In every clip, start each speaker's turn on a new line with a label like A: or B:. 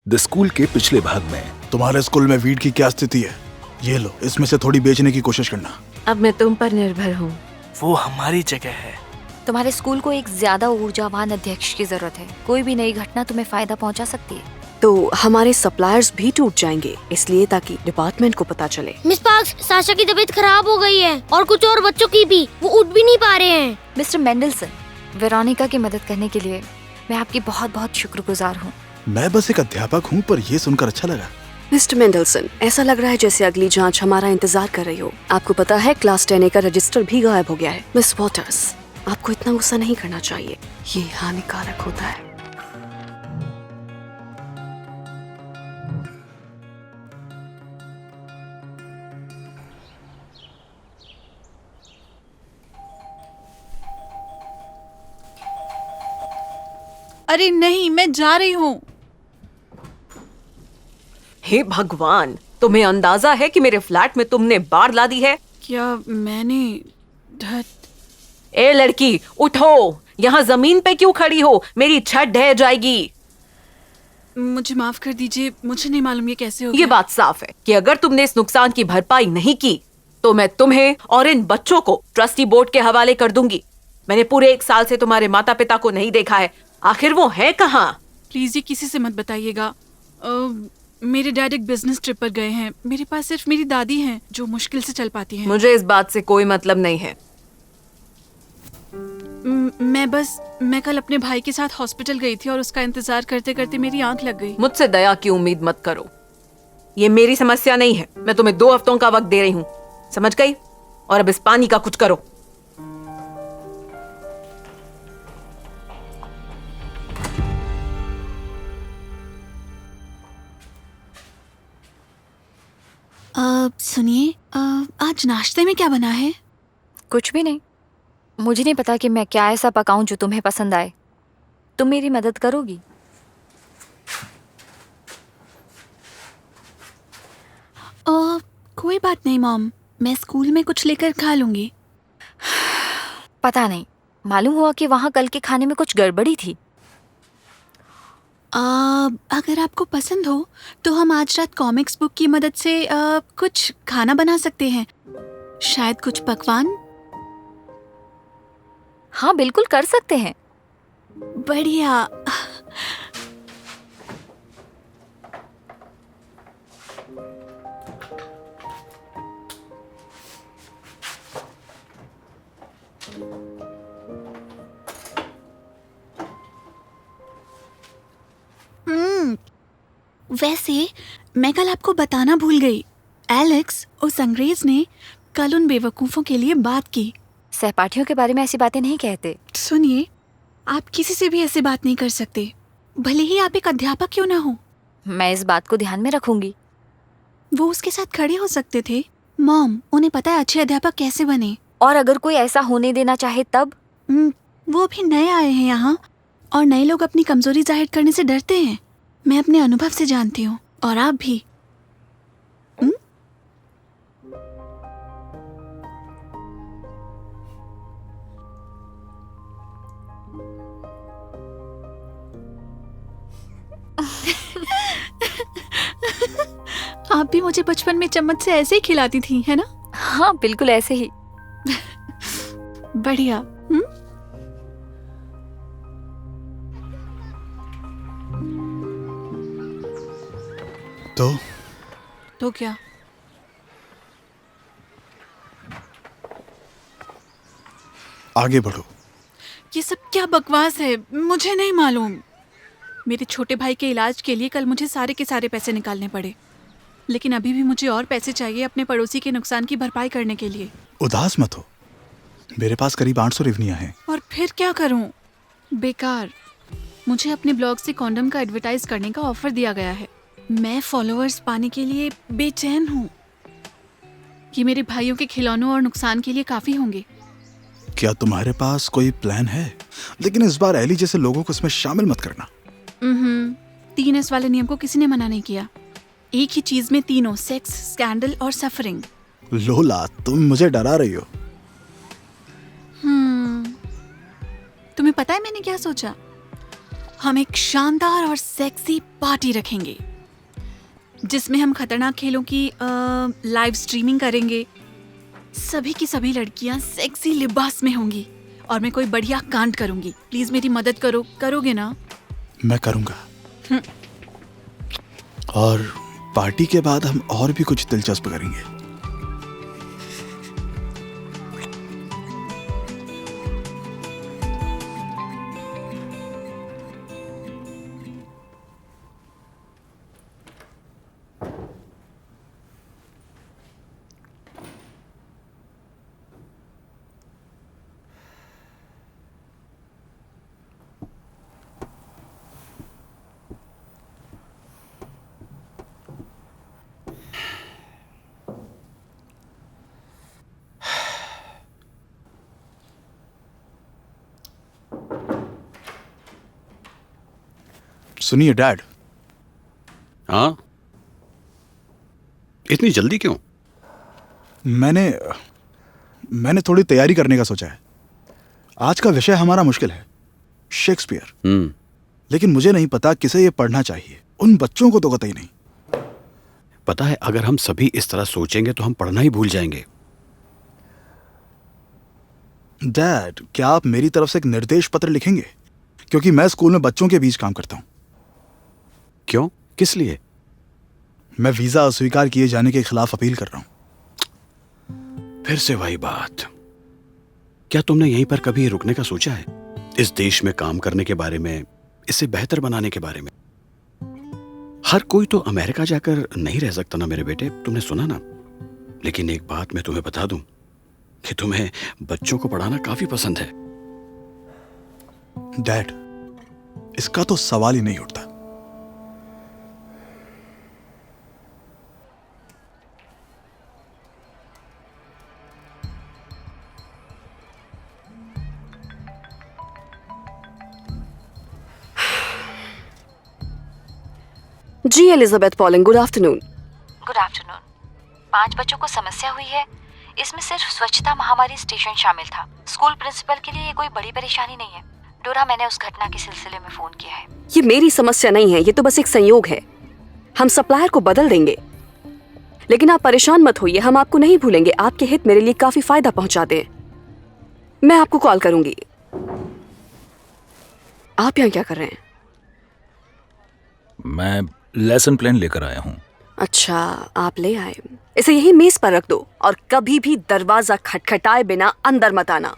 A: The school के पिछले भाग में।
B: तुम्हारे स्कूल में वीड की क्या स्थिति है? ये लो, इसमें से थोड़ी बेचने की कोशिश करना।
C: अब मैं तुम पर निर्भर हूँ।
D: वो हमारी जगह है।
E: तुम्हारे स्कूल को एक ज्यादा ऊर्जावान अध्यक्ष की जरूरत है। कोई भी नई घटना तुम्हें फायदा पहुंचा सकती है।
C: तो हमारे सप्लायर्स भी टूट जाएंगे, इसलिए ताकि डिपार्टमेंट को पता चले।
F: मिस पार्क्स, साशा की तबीयत खराब हो गई है और कुछ और बच्चों की भी। वो उठ भी नहीं पा रहे हैं।
E: मिस्टर मेंडलसन, वेरोनिका की मदद करने के लिए मैं आपकी बहुत बहुत शुक्रगुजार हूँ।
B: मैं बस एक अध्यापक हूँ, पर ये सुनकर अच्छा लगा।
C: मिस्टर मेंडलसन, ऐसा लग रहा है जैसे अगली जांच हमारा इंतजार कर रही हो। आपको पता है क्लास 10A का रजिस्टर भी गायब हो गया है। मिस वॉटर्स, आपको इतना गुस्सा नहीं करना चाहिए, ये हानिकारक होता है।
G: अरे नहीं, मैं जा रही हूँ।
H: हे भगवान, तुम्हें अंदाजा है कि मेरे फ्लैट में तुमने बाढ़ ला दी है?
G: क्या मैंने
H: ए लड़की, उठो। यहाँ जमीन पे क्यों खड़ी हो? मेरी छत ढह जाएगी।
G: मुझे माफ कर दीजिए, मुझे नहीं मालूम ये कैसे हो गया।
H: ये बात साफ है कि अगर तुमने इस नुकसान की भरपाई नहीं की तो मैं तुम्हें और इन बच्चों को ट्रस्टी बोर्ड के हवाले कर दूंगी। मैंने पूरे 1 साल से तुम्हारे माता पिता को नहीं देखा है। आखिर वो है कहाँ?
G: प्लीज ये किसी से मत बताइएगा। मेरे डैड एक बिजनेस ट्रिप पर गए हैं। मेरे पास सिर्फ मेरी दादी हैं जो मुश्किल से चल पाती हैं।
H: मुझे इस बात से कोई मतलब नहीं है।
G: मैं कल अपने भाई के साथ हॉस्पिटल गई थी और उसका इंतजार करते करते मेरी आंख लग गई।
H: मुझसे दया की उम्मीद मत करो। ये मेरी समस्या नहीं है। मैं तुम्हें 2 हफ्तों का वक्त दे रही हूँ, समझ गई? और अब इस पानी का कुछ करो।
G: सुनिए, आज नाश्ते में क्या बना है?
E: कुछ भी नहीं। मुझे नहीं पता कि मैं क्या ऐसा पकाऊं जो तुम्हें पसंद आए। तुम मेरी मदद करोगी?
G: कोई बात नहीं मॉम, मैं स्कूल में कुछ लेकर खा लूंगी।
E: पता नहीं, मालूम हुआ कि वहाँ कल के खाने में कुछ गड़बड़ी थी।
G: अगर आपको पसंद हो तो हम आज रात कॉमिक्स बुक की मदद से कुछ खाना बना सकते हैं। शायद कुछ पकवान।
E: हाँ, बिल्कुल कर सकते हैं।
G: बढ़िया। वैसे मैं कल आपको बताना भूल गई। एलेक्स उस अंग्रेज ने कल उन बेवकूफों के लिए बात की।
E: सहपाठियों के बारे में ऐसी बातें नहीं कहते।
G: सुनिए, आप किसी से भी ऐसी बात नहीं कर सकते, भले ही आप एक अध्यापक क्यों ना हो।
E: मैं इस बात को ध्यान में रखूंगी।
G: वो उसके साथ खड़े हो सकते थे। मॉम, उन्हें पता है अच्छे अध्यापक कैसे बने।
E: और अगर कोई ऐसा होने देना चाहे तब?
G: वो भी नए आए हैं यहाँ और नए लोग अपनी कमजोरी जाहिर करने से डरते हैं। मैं अपने अनुभव से जानती हूँ, और आप भी। आप भी मुझे बचपन में चम्मच से ऐसे ही खिलाती थी, है ना?
E: हाँ, बिल्कुल ऐसे ही।
G: बढ़िया। तो क्या?
B: आगे बढ़ो।
G: ये सब क्या बकवास है? मुझे नहीं मालूम। मेरे छोटे भाई के इलाज के लिए कल मुझे सारे के सारे पैसे निकालने पड़े, लेकिन अभी भी मुझे और पैसे चाहिए अपने पड़ोसी के नुकसान की भरपाई करने के लिए।
B: उदास मत हो, मेरे पास करीब 800 रिवनियां हैं।
G: और फिर क्या करूं? बेकार। मुझे अपने ब्लॉग से कॉन्डम का एडवर्टाइज करने का ऑफर दिया गया है। मैं फॉलोअर्स पाने के लिए बेचैन हूँ। ये मेरे भाइयों के खिलौनों और नुकसान के लिए काफी होंगे।
B: क्या तुम्हारे पास कोई प्लान है? लेकिन इस बार एली जैसे लोगों को इसमें शामिल मत करना।
G: 3S वाले नियम को किसी ने मना नहीं किया। एक ही चीज में तीनों, सेक्स, स्कैंडल और सफरिंग।
B: लोला, तुम मुझे डरा रही हो।
G: तुम्हें पता है मैंने क्या सोचा? हम एक शानदार और सेक्सी पार्टी रखेंगे जिसमें हम खतरनाक खेलों की लाइव स्ट्रीमिंग करेंगे। सभी की सभी लड़कियां सेक्सी लिबास में होंगी और मैं कोई बढ़िया कांड करूंगी। प्लीज मेरी मदद करो, करोगे ना?
B: मैं करूंगा। और पार्टी के बाद हम और भी कुछ दिलचस्प करेंगे। सुनिए डैड।
I: हाँ, इतनी जल्दी क्यों?
B: मैंने थोड़ी तैयारी करने का सोचा है। आज का विषय हमारा मुश्किल है, शेक्सपियर। लेकिन मुझे नहीं पता किसे ये पढ़ना चाहिए। उन बच्चों को तो कतई नहीं।
I: पता है, अगर हम सभी इस तरह सोचेंगे तो हम पढ़ना ही भूल जाएंगे।
B: डैड, क्या आप मेरी तरफ से एक निर्देश पत्र लिखेंगे? क्योंकि मैं स्कूल में बच्चों के बीच काम करता हूं।
I: क्यों? किस लिए?
B: मैं वीजा अस्वीकार किए जाने के खिलाफ अपील कर रहा हूं।
I: फिर से वही बात। क्या तुमने यहीं पर कभी रुकने का सोचा है? इस देश में काम करने के बारे में, इसे बेहतर बनाने के बारे में? हर कोई तो अमेरिका जाकर नहीं रह सकता ना मेरे बेटे, तुमने सुना ना। लेकिन एक बात मैं तुम्हें बता दूं कि तुम्हें बच्चों को पढ़ाना काफी पसंद है।
B: डैड, इसका तो सवाल ही नहीं उठता।
C: जी Elizabeth Pauling, good afternoon.
E: Good afternoon. 5 बच्चों को समस्या हुई है। इसमें सिर्फ स्वच्छता महामारी स्टेशन शामिल था। स्कूल प्रिंसिपल के लिए ये कोई बड़ी परेशानी नहीं है। डोरा, मैंने उस घटना के सिलसिले में फोन किया है।
C: ये मेरी समस्या नहीं है, ये तो बस एक संयोग है। हम सप्लायर को बदल देंगे। लेकिन आप परेशान मत होइए, हम आपको नहीं भूलेंगे। आपके हित मेरे लिए काफी फायदा पहुंचाते हैं। मैं आपको कॉल करूंगी। आप यहाँ क्या कर रहे हैं?
A: मैं लेसन प्लान लेकर आया हूँ।
C: अच्छा, आप ले आए। इसे यही मेज पर रख दो और कभी भी दरवाजा खटखटाए बिना अंदर मत आना।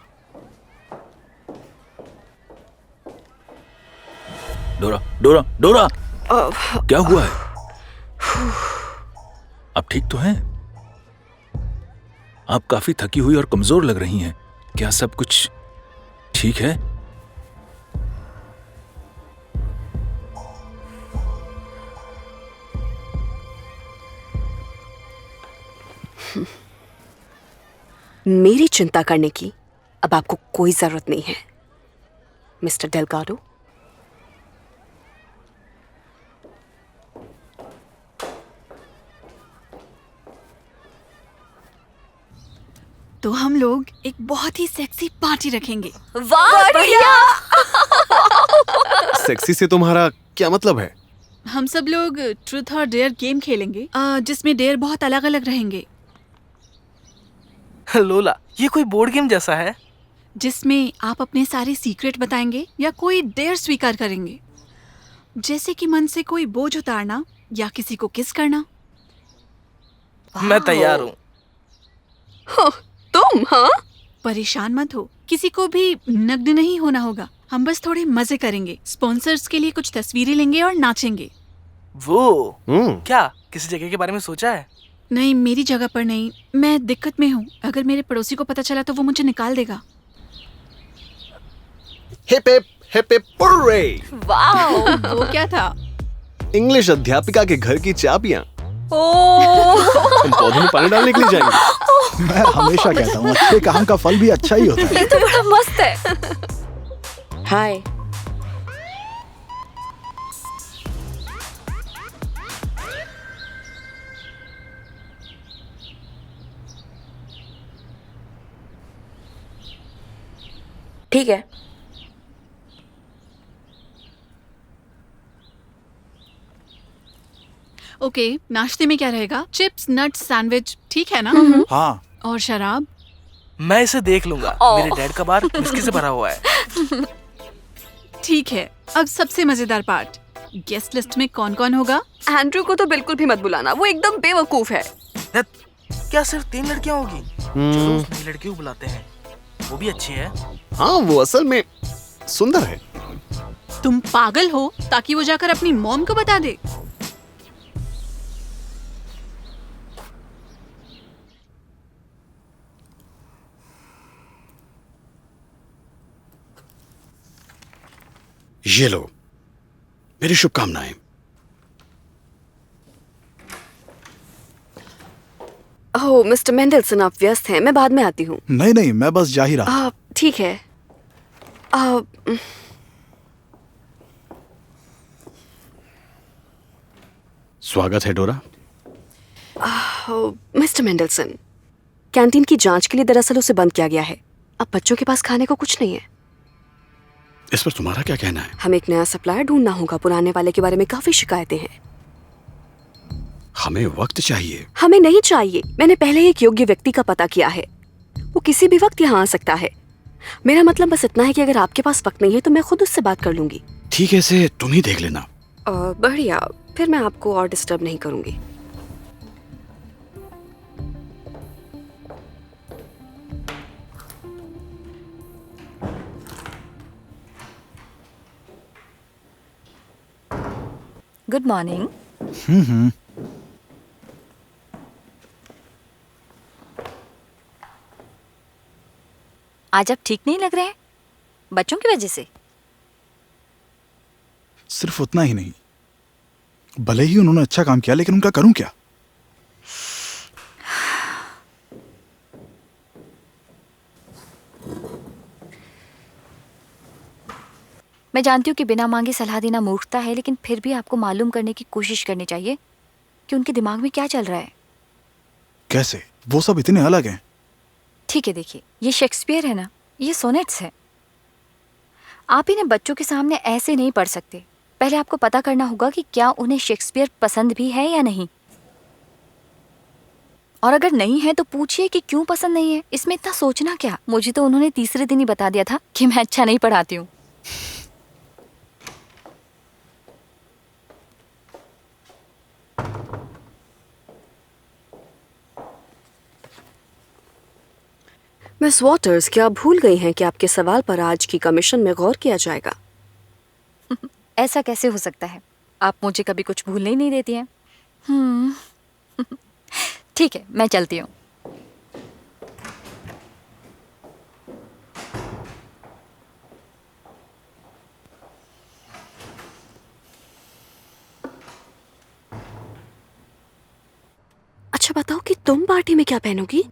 A: डोरा, डोरा, डोरा, क्या हुआ है? आप ठीक तो हैं? आप काफी थकी हुई और कमजोर लग रही हैं। क्या सब कुछ ठीक है?
C: मेरी चिंता करने की अब आपको कोई जरूरत नहीं है, मिस्टर डेल्गाडो।
G: तो हम लोग एक बहुत ही सेक्सी पार्टी रखेंगे।
C: वाह, बढ़िया।
J: सेक्सी से तुम्हारा क्या मतलब है?
G: हम सब लोग ट्रूथ और डेयर गेम खेलेंगे, जिसमें डेयर बहुत अलग अलग रहेंगे।
D: लोला, ये कोई बोर्ड गेम जैसा है?
G: जिसमें आप अपने सारे सीक्रेट बताएंगे या कोई डेयर स्वीकार करेंगे, जैसे कि मन से कोई बोझ उतारना या किसी को किस करना।
D: मैं तैयार हूँ।
C: तुम? हाँ,
G: परेशान मत हो, किसी को भी नग्न नहीं होना होगा। हम बस थोड़े मजे करेंगे। स्पॉन्सर्स के लिए कुछ तस्वीरें लेंगे और नाचेंगे।
D: वो क्या किसी जगह के बारे में सोचा है?
G: नहीं, मेरी जगह पर नहीं। मैं दिक्कत में हूँ। अगर मेरे पड़ोसी को पता चला तो वो मुझे निकाल देगा।
J: Hip hip hip hip hurray!
G: वाह, वो क्या था?
J: इंग्लिश अध्यापिका के घर की चाबियां। हम पौधों में पानी डालने के लिए जाएंगे।
B: मैं हमेशा कहता हूँ, अच्छे काम का फल भी अच्छा ही होता है।
E: ये तो बड़ा मस्त है।
C: हाय। ठीक है।
G: ओके, नाश्ते में क्या रहेगा? चिप्स, नट्स, सैंडविच, ठीक है ना?
B: हाँ।
G: और शराब?
D: मैं इसे देख लूंगा। मेरे डैड का बार विस्की से भरा हुआ है।
G: ठीक है, अब सबसे मजेदार पार्ट, गेस्ट लिस्ट में कौन कौन होगा?
C: एंड्रू को तो बिल्कुल भी मत बुलाना, वो एकदम बेवकूफ है।
D: क्या सिर्फ 3 लड़कियां होगी? चलो उस नई लड़की को बुलाते हैं, वो भी अच्छी है।
J: हाँ, वो असल में सुंदर है।
G: तुम पागल हो ताकि वो जाकर अपनी मॉम को बता दे?
I: ये लो, मेरी शुभकामनाएं।
C: ओह मिस्टर मेंडलसन, आप व्यस्त हैं, मैं बाद में आती हूँ।
B: नहीं नहीं, मैं बस जा ही रहा।
C: ठीक है।
I: स्वागत है डोरा।
C: मिस्टर मेंडलसन, कैंटीन की जांच के लिए दरअसल उसे बंद किया गया है। अब बच्चों के पास खाने को कुछ नहीं है।
I: इस पर तुम्हारा क्या कहना है?
C: हमें एक नया सप्लायर ढूंढना होगा। पुराने वाले के बारे में काफी शिकायतें हैं।
I: हमें वक्त चाहिए।
C: हमें नहीं चाहिए। मैंने पहले ही एक योग्य व्यक्ति का पता किया है। वो किसी भी वक्त यहाँ आ सकता है। मेरा मतलब बस इतना है कि अगर आपके पास वक्त नहीं है तो मैं खुद उससे बात कर लूंगी।
I: ठीक है, इसे तुम ही देख लेना।
C: बढ़िया, फिर मैं आपको और डिस्टर्ब नहीं करूंगी।
E: Good morning. आज आप ठीक नहीं लग रहे हैं, बच्चों की वजह से।
B: सिर्फ उतना ही नहीं, भले ही उन्होंने अच्छा काम किया, लेकिन उनका करूं क्या?
E: मैं जानती हूँ कि बिना मांगे सलाह देना मूर्खता है, लेकिन फिर भी आपको मालूम करने की कोशिश करनी चाहिए कि उनके दिमाग में क्या चल रहा है।
B: कैसे? वो सब इतने अलग हैं।
E: ठीक है, देखिए, ये शेक्सपियर है ना, ये सोनेट्स है। आप इन्हें बच्चों के सामने ऐसे नहीं पढ़ सकते। पहले आपको पता करना होगा कि क्या उन्हें शेक्सपियर पसंद भी है या नहीं, और अगर नहीं है तो पूछिए कि क्यों पसंद नहीं है। इसमें इतना सोचना क्या? मुझे तो उन्होंने तीसरे दिन ही बता दिया था कि मैं अच्छा नहीं पढ़ाती हूँ।
C: मिस वॉटर्स, क्या आप भूल गई हैं कि आपके सवाल पर आज की कमीशन में गौर किया जाएगा?
E: ऐसा कैसे हो सकता है? आप मुझे कभी कुछ भूलने ही नहीं देती हैं। ठीक है, मैं चलती हूँ।
C: अच्छा बताओ कि तुम पार्टी में क्या पहनोगी?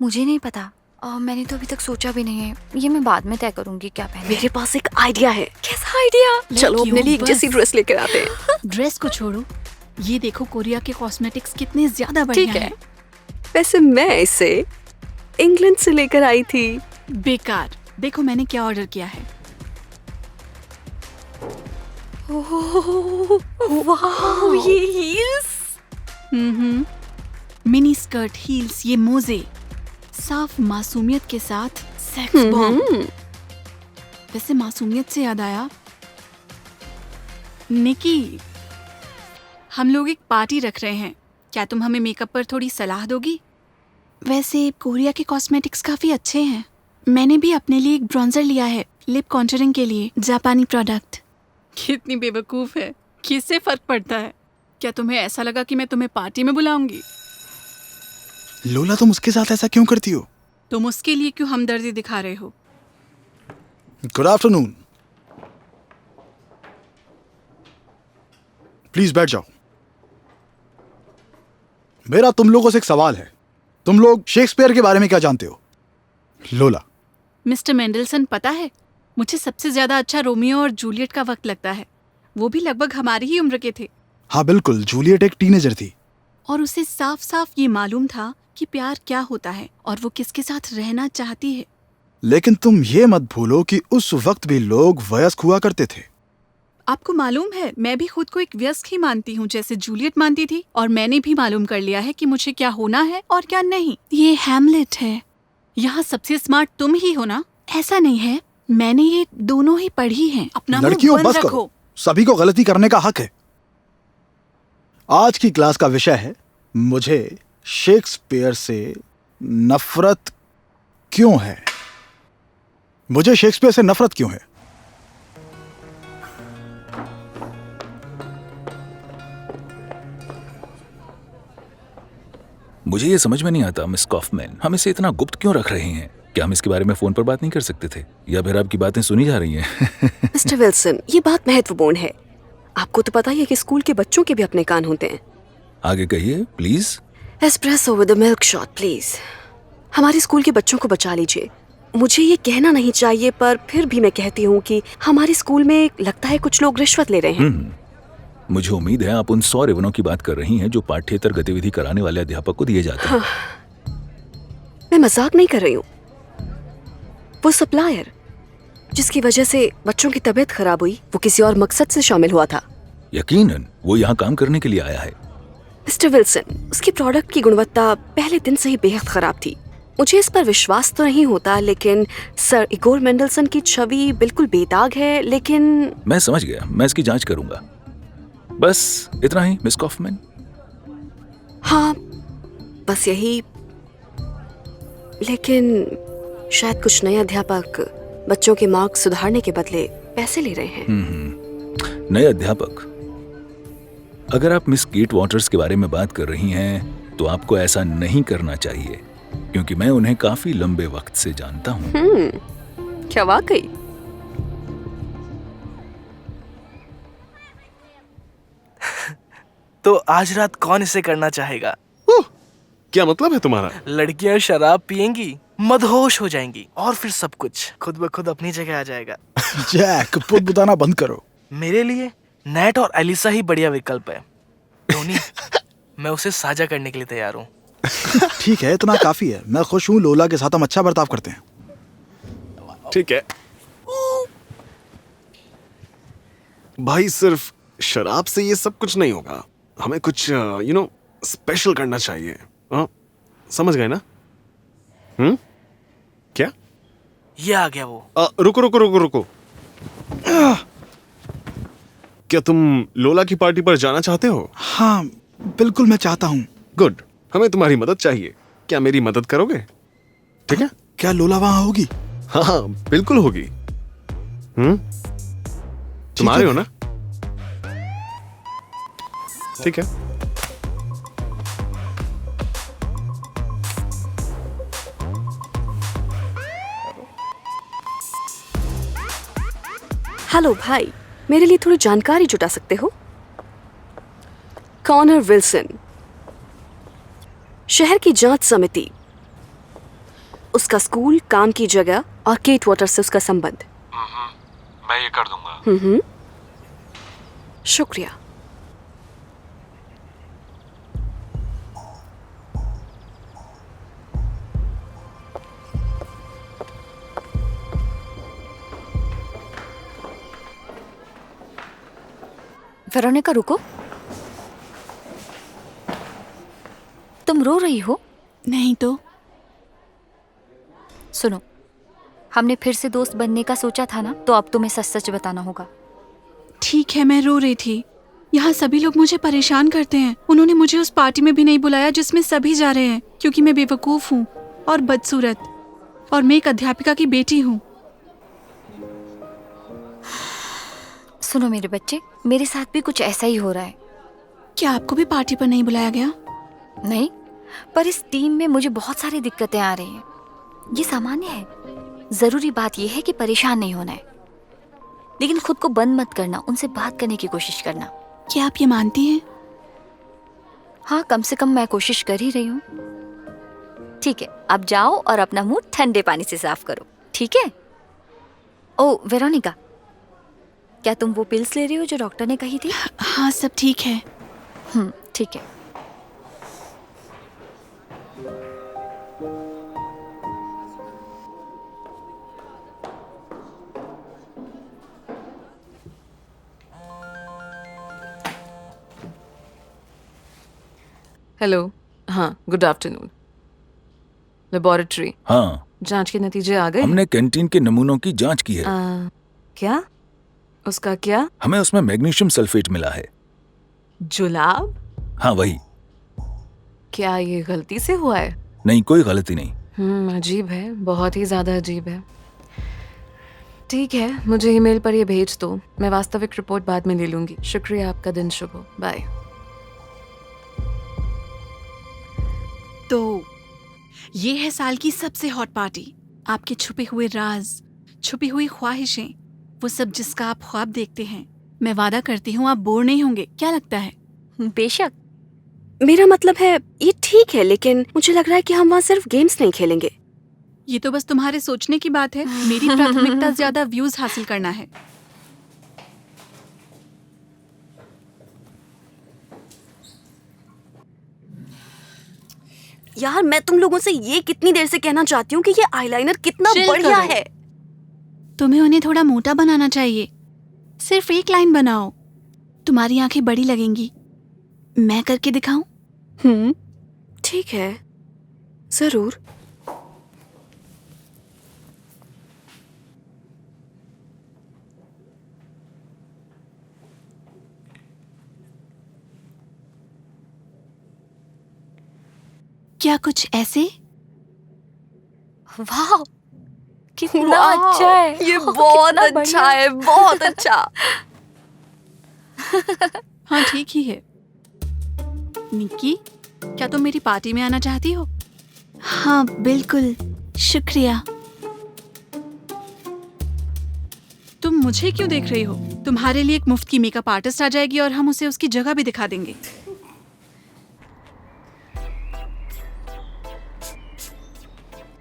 E: मुझे नहीं पता, मैंने तो अभी तक सोचा भी नहीं है। ये मैं बाद में तय करूंगी क्या पहनूं।
C: मेरे पास एक आइडिया है।
E: कैसा आइडिया?
C: चलो अपने लिए एक जैसी ड्रेस लेकर आते हैं।
G: ड्रेस को छोड़ो, ये देखो कोरिया के कॉस्मेटिक्स कितने ज्यादा बढ़िया हैं।
C: वैसे मैं इसे इंग्लैंड से लेकर आई थी।
G: बेकार। देखो मैंने क्या ऑर्डर किया है।
C: वाह, ये हील्स।
G: मिनी स्कर्ट, हील्स, ये मोजे, साफ मासूमियत के साथ सेक्स बॉम्ब। वैसे मासूमियत से याद आया, निकी, हम लोग एक पार्टी रख रहे हैं। क्या तुम हमें मेकअप पर थोड़ी सलाह दोगी? वैसे कोरिया के कॉस्मेटिक्स काफी अच्छे हैं। मैंने भी अपने लिए एक ब्रॉन्जर लिया है लिप कॉन्टूरिंग के लिए, जापानी प्रोडक्ट। कितनी बेवकूफ है, किससे फर्क पड़ता है? क्या तुम्हें ऐसा लगा कि मैं तुम्हें पार्टी में बुलाऊंगी?
B: लोला, तुम उसके साथ ऐसा क्यों करती हो?
G: तुम उसके लिए क्यों हमदर्दी दिखा रहे हो?
B: Good afternoon. प्लीज बैठ जाओ। मेरा तुम लोगों से एक सवाल है। तुम लोग शेक्सपियर के बारे में क्या जानते हो? लोला।
G: मिस्टर मेंडलसन, पता है, मुझे सबसे ज्यादा अच्छा रोमियो और जूलियट का वक्त लगता है। वो भी लगभग हमारी ही उम्र के थे।
B: हाँ बिल्कुल, जूलियट एक टीनेजर थी
G: और उसे साफ साफ ये मालूम था कि प्यार क्या होता है और वो किसके साथ रहना चाहती है।
B: लेकिन तुम ये मत भूलो कि उस वक्त भी लोग वयस्क हुआ करते थे।
G: आपको मालूम है, मैं भी खुद को एक वयस्क ही मानती हूँ, जैसे जूलियट मानती थी, और मैंने भी मालूम कर लिया है कि मुझे क्या होना है और क्या नहीं। ये हैमलेट है। यहाँ सबसे स्मार्ट तुम ही हो ना? ऐसा नहीं है, मैंने ये दोनों ही पढ़ी हैं। अपना मुंह
B: लड़कियों
G: बंद
B: बस
G: रखो।
B: करो, सभी को गलती करने का हक है। आज की क्लास का विषय है मुझे शेक्सपियर से नफरत क्यों है। मुझे शेक्सपियर से नफरत क्यों है?
A: मुझे ये समझ में नहीं आता मिस कॉफमैन, हम इसे इतना गुप्त क्यों रख रहे हैं? क्या हम इसके बारे में फोन पर बात नहीं कर सकते थे, या फिर आपकी बातें सुनी जा रही हैं?
C: मिस्टर विल्सन, ये बात महत्वपूर्ण है। आपको तो पता ही है कि स्कूल के बच्चों के भी अपने कान होते हैं।
A: आगे कहिए please.
C: Espresso with the milk shot please. हमारे स्कूल के बच्चों को बचा लीजिए। मुझे ये कहना नहीं चाहिए, पर फिर भी मैं कहती हूँ कि हमारे स्कूल में लगता है कुछ लोग रिश्वत ले रहे हैं।
A: मुझे उम्मीद है आप उन 100 रिबनों की बात कर रही हैं जो पाठ्येतर गतिविधि कराने वाले अध्यापक को दिए जाते हैं।
C: मैं मजाक नहीं कर रही हूँ। वो सप्लायर जिसकी वजह से बच्चों की तबीयत खराब हुई, वो किसी और मकसद से शामिल हुआ था।
A: यकीनन वो यहाँ काम करने के लिए आया है।
C: मिस्टर विल्सन, उसकी प्रोडक्ट की गुणवत्ता पहले दिन से ही बेहद खराब थी। मुझे इस पर विश्वास तो नहीं होता, लेकिन सर इगोर मेंडलसन की छवि बिल्कुल बेदाग है। लेकिन
A: मैं समझ गया, मैं इसकी जांच करूंगा। बस इतना ही मिस कॉफमैन?
C: हाँ, बस यही। लेकिन शायद कुछ नए अध्यापक बच्चों के मार्क्स सुधारने के बदले पैसे ले रहे हैं।
A: नए अध्यापक? अगर आप मिस केट वॉटर्स के बारे में बात कर रही हैं, तो आपको ऐसा नहीं करना चाहिए, क्योंकि मैं उन्हें काफी लंबे वक्त से जानता हूँ।
C: क्या वाकई?
D: तो आज रात कौन इसे करना चाहेगा?
J: क्या मतलब है तुम्हारा?
D: लड़कियां शराब पियेंगी, मदहोश हो जाएंगी, और फिर सब कुछ खुद ब खुद अपनी जगह आ जाएगा।
B: जैक, बुदबुदाना बंद करो।
D: मेरे लिए नेट और एलिसा ही बढ़िया विकल्प है। टोनी, मैं उसे साझा करने के लिए तैयार हूँ।
B: ठीक है, इतना काफी है। मैं खुश हूँ, लोला के साथ हम अच्छा बर्ताव करते हैं।
J: ठीक है भाई, सिर्फ शराब से ये सब कुछ नहीं होगा। हमें कुछ स्पेशल करना चाहिए। हाँ, समझ गए ना? क्या?
D: ये आ गया वो।
J: रुको रुको रुको रुको। क्या तुम लोला की पार्टी पर जाना चाहते हो?
B: हाँ, बिल्कुल मैं चाहता हूँ।
J: गुड, हमें तुम्हारी मदद चाहिए। क्या मेरी मदद करोगे? ठीक है।
B: क्या लोला वहाँ होगी?
J: हाँ, बिल्कुल होगी। तुम आ रहे हो ना? ठीक है।
C: हेलो भाई, मेरे लिए थोड़ी जानकारी जुटा सकते हो? कॉनर विल्सन, शहर की जांच समिति, उसका स्कूल, काम की जगह और केट वॉटर से उसका संबंध।
K: मैं ये कर दूंगा।
C: शुक्रिया।
E: वेरोनिका रुको, तुम रो रही हो?
G: नहीं तो।
E: सुनो, हमने फिर से दोस्त बनने का सोचा था ना, तो अब तुम्हें सच सच बताना होगा।
G: ठीक है, मैं रो रही थी। यहाँ सभी लोग मुझे परेशान करते हैं। उन्होंने मुझे उस पार्टी में भी नहीं बुलाया जिसमें सभी जा रहे हैं, क्योंकि मैं बेवकूफ हूँ और बदसूरत, और मैं एक अध्यापिका की बेटी हूँ।
E: सुनो मेरे बच्चे, मेरे साथ भी कुछ ऐसा ही हो रहा है।
G: क्या आपको भी पार्टी पर नहीं बुलाया गया?
E: नहीं, पर इस टीम में मुझे बहुत सारी दिक्कतें आ रही हैं। ये सामान्य है। जरूरी बात यह है कि परेशान नहीं होना है, लेकिन खुद को बंद मत करना, उनसे बात करने की कोशिश करना।
G: क्या आप ये मानती हैं?
E: हाँ, कम से कम मैं कोशिश कर ही रही हूँ। ठीक है, अब जाओ और अपना मुंह ठंडे पानी से साफ करो, ठीक है? ओ वेरोनिका, क्या तुम वो पिल्स ले रही हो जो डॉक्टर ने कही थी?
G: हाँ, सब ठीक है।
E: ठीक है।
H: हेलो, हाँ, गुड आफ्टरनून। लेबोरेटरी,
A: हाँ,
H: जांच के नतीजे आ गए?
A: हमने कैंटीन के नमूनों की जांच की है।
H: क्या? उसका क्या?
A: हमें उसमें मैग्नीशियम सल्फेट मिला है।
H: जुलाब?
A: हाँ वही।
H: क्या ये गलती से हुआ है?
A: नहीं, कोई गलती नहीं।
H: अजीब है, बहुत ही ज्यादा अजीब है। ठीक है, मुझे ईमेल पर ये भेज दो, मैं वास्तविक रिपोर्ट बाद में ले लूंगी। शुक्रिया, आपका दिन शुभ हो। बाय।
G: तो ये है साल की सबसे हॉट पार्टी। आपके छुपे हुए राज, छुपी हुई ख्वाहिशें, वो सब जिसका आप ख्वाब देखते हैं। मैं वादा करती हूँ आप बोर नहीं होंगे। क्या लगता है?
C: बेशक। मेरा मतलब है ये ठीक है, लेकिन मुझे लग रहा है कि हम वहाँ सिर्फ गेम्स नहीं खेलेंगे।
G: ये तो बस तुम्हारे सोचने की बात है। मेरी प्राथमिकता ज्यादा व्यूज हासिल करना है।
C: यार मैं तुम लोगों से ये कितनी देर से कहना चाहती हूँ कि ये आईलाइनर कितना
G: चिल
C: बढ़िया
G: करो।
C: है।
G: तुम्हें उन्हें थोड़ा मोटा बनाना चाहिए। सिर्फ एक लाइन बनाओ, तुम्हारी आंखें बड़ी लगेंगी। मैं करके दिखाऊं?
C: ठीक है, जरूर।
G: क्या कुछ ऐसे?
C: वाह, कितना अच्छा है। ये बहुत अच्छा है, बहुत अच्छा।
G: हाँ ठीक ही है। निक्की, क्या तुम मेरी पार्टी में आना चाहती हो? हाँ बिल्कुल, शुक्रिया। तुम मुझे क्यों देख रही हो? तुम्हारे लिए एक मुफ्त की मेकअप आर्टिस्ट आ जाएगी और हम उसे उसकी जगह भी दिखा देंगे।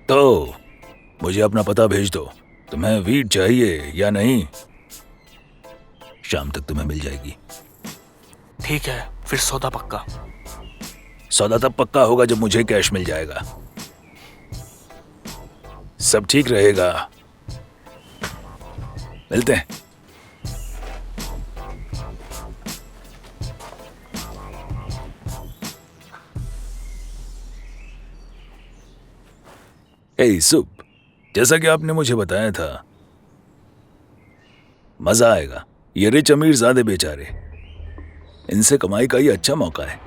A: तो मुझे अपना पता भेज दो। तुम्हें वीड चाहिए या नहीं? शाम तक तुम्हें मिल जाएगी।
D: ठीक है, फिर सौदा पक्का।
A: सौदा तब पक्का होगा जब मुझे कैश मिल जाएगा। सब ठीक रहेगा। मिलते हैं। ए सुप, जैसा कि आपने मुझे बताया था, मजा आएगा। ये रिच अमीर ज़्यादा बेचारे, इनसे कमाई का ये अच्छा मौका है।